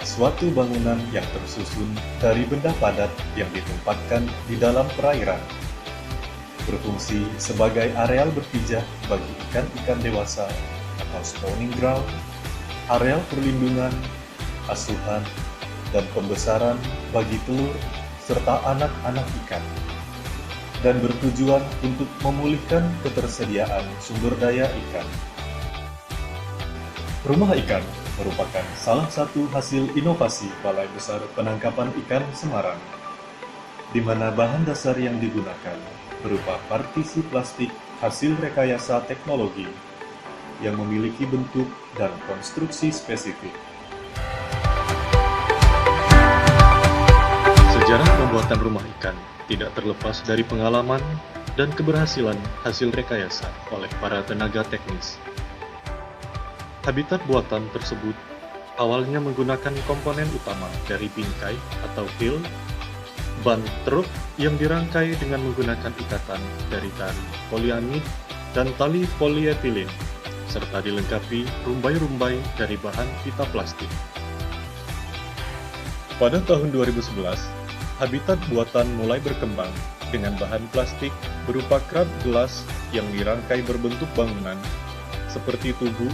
suatu bangunan yang tersusun dari benda padat yang ditempatkan di dalam perairan. Berfungsi sebagai areal berpijak bagi ikan-ikan dewasa atau spawning ground, areal perlindungan, asuhan, dan pembesaran bagi telur serta anak-anak ikan, dan bertujuan untuk memulihkan ketersediaan sumber daya ikan. Rumah ikan merupakan salah satu hasil inovasi Balai Besar Penangkapan Ikan Semarang, di mana bahan dasar yang digunakan berupa partisi plastik hasil rekayasa teknologi yang memiliki bentuk dan konstruksi spesifik. Sejarah pembuatan rumah ikan tidak terlepas dari pengalaman dan keberhasilan hasil rekayasa oleh para tenaga teknis. Habitat buatan tersebut awalnya menggunakan komponen utama dari bingkai atau keel, ban truk yang dirangkai dengan menggunakan ikatan dari tali poliamid dan tali polietilen, serta dilengkapi rumbai-rumbai dari bahan pita plastik. Pada tahun 2011, habitat buatan mulai berkembang dengan bahan plastik berupa kerat gelas yang dirangkai berbentuk bangunan seperti tugu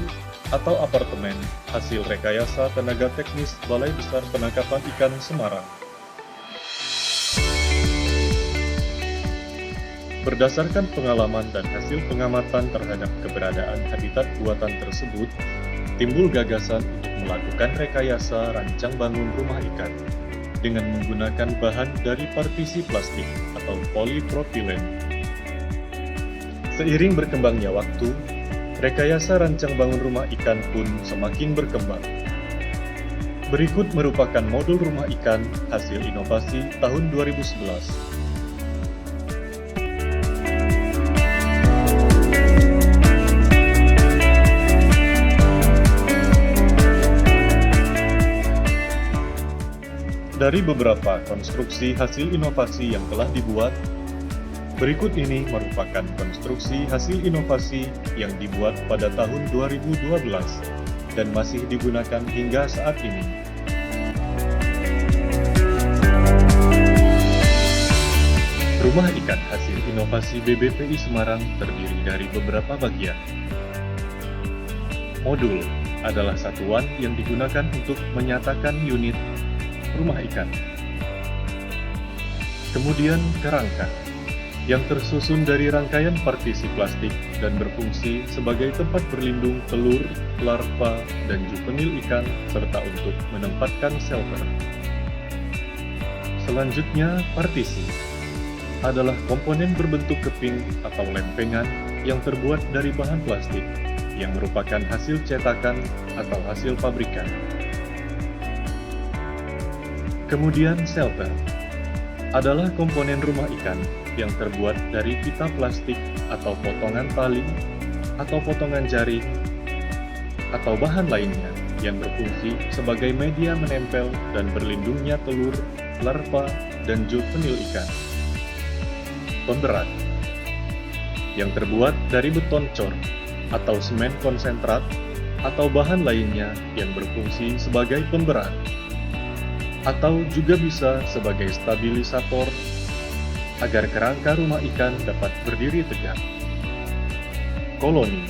atau apartemen hasil rekayasa tenaga teknis Balai Besar Penangkapan Ikan Semarang. Berdasarkan pengalaman dan hasil pengamatan terhadap keberadaan habitat buatan tersebut, timbul gagasan untuk melakukan rekayasa rancang bangun rumah ikan dengan menggunakan bahan dari partisi plastik atau polipropilen. Seiring berkembangnya waktu, rekayasa rancang bangun rumah ikan pun semakin berkembang. Berikut merupakan modul rumah ikan hasil inovasi tahun 2011. Dari beberapa konstruksi hasil inovasi yang telah dibuat, berikut ini merupakan konstruksi hasil inovasi yang dibuat pada tahun 2012 dan masih digunakan hingga saat ini. Rumah ikan hasil inovasi BBPI Semarang terdiri dari beberapa bagian. Modul adalah satuan yang digunakan untuk menyatakan unit rumah ikan. Kemudian kerangka yang tersusun dari rangkaian partisi plastik dan berfungsi sebagai tempat berlindung telur, larva, dan juvenil ikan serta untuk menempatkan shelter. Selanjutnya, partisi adalah komponen berbentuk keping atau lempengan yang terbuat dari bahan plastik yang merupakan hasil cetakan atau hasil pabrikan. Kemudian shelter adalah komponen rumah ikan yang terbuat dari pita plastik atau potongan tali atau potongan jaring atau bahan lainnya yang berfungsi sebagai media menempel dan berlindungnya telur, larva, dan juvenil ikan. Pemberat yang terbuat dari beton cor atau semen konsentrat atau bahan lainnya yang berfungsi sebagai pemberat atau juga bisa sebagai stabilisator agar kerangka rumah ikan dapat berdiri tegak. Koloni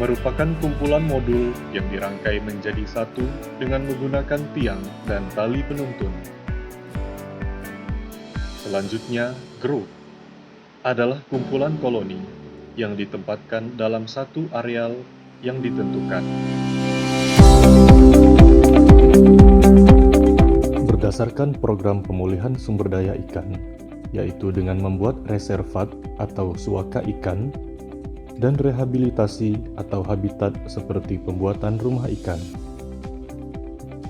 merupakan kumpulan modul yang dirangkai menjadi satu dengan menggunakan tiang dan tali penuntun. Selanjutnya, grup adalah kumpulan koloni yang ditempatkan dalam satu areal yang ditentukan. Berdasarkan program pemulihan sumber daya ikan, yaitu dengan membuat reservat atau suaka ikan, dan rehabilitasi atau habitat seperti pembuatan rumah ikan.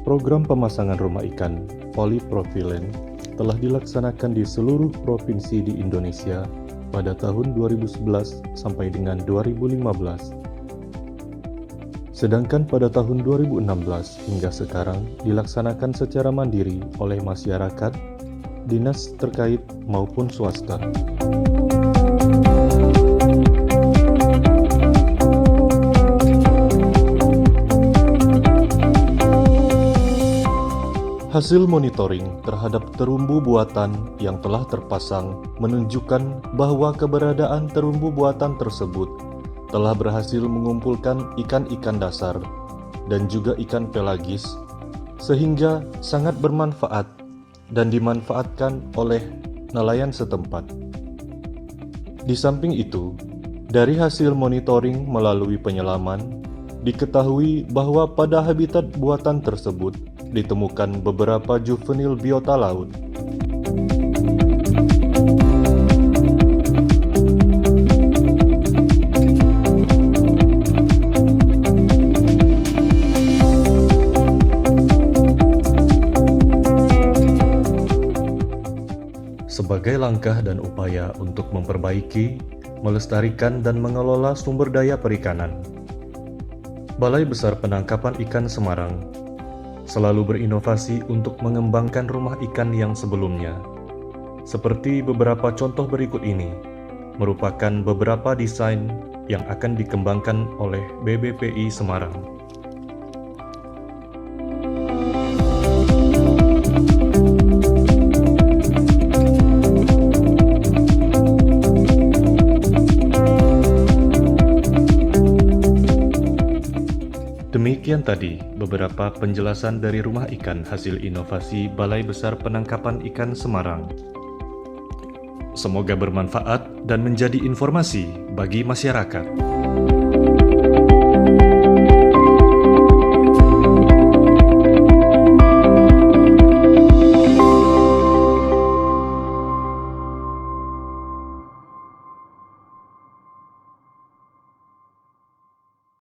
Program pemasangan rumah ikan polipropilen telah dilaksanakan di seluruh provinsi di Indonesia pada tahun 2011 sampai dengan 2015. Sedangkan pada tahun 2016 hingga sekarang dilaksanakan secara mandiri oleh masyarakat, dinas terkait maupun swasta. Hasil monitoring terhadap terumbu buatan yang telah terpasang menunjukkan bahwa keberadaan terumbu buatan tersebut telah berhasil mengumpulkan ikan-ikan dasar dan juga ikan pelagis, sehingga sangat bermanfaat dan dimanfaatkan oleh nelayan setempat. Di samping itu, dari hasil monitoring melalui penyelaman, diketahui bahwa pada habitat buatan tersebut ditemukan beberapa juvenil biota laut. Sebagai langkah dan upaya untuk memperbaiki, melestarikan, dan mengelola sumber daya perikanan, Balai Besar Penangkapan Ikan Semarang selalu berinovasi untuk mengembangkan rumah ikan yang sebelumnya. Seperti beberapa contoh berikut ini, merupakan beberapa desain yang akan dikembangkan oleh BBPI Semarang. Demikian tadi beberapa penjelasan dari rumah ikan hasil inovasi Balai Besar Penangkapan Ikan Semarang. Semoga bermanfaat dan menjadi informasi bagi masyarakat.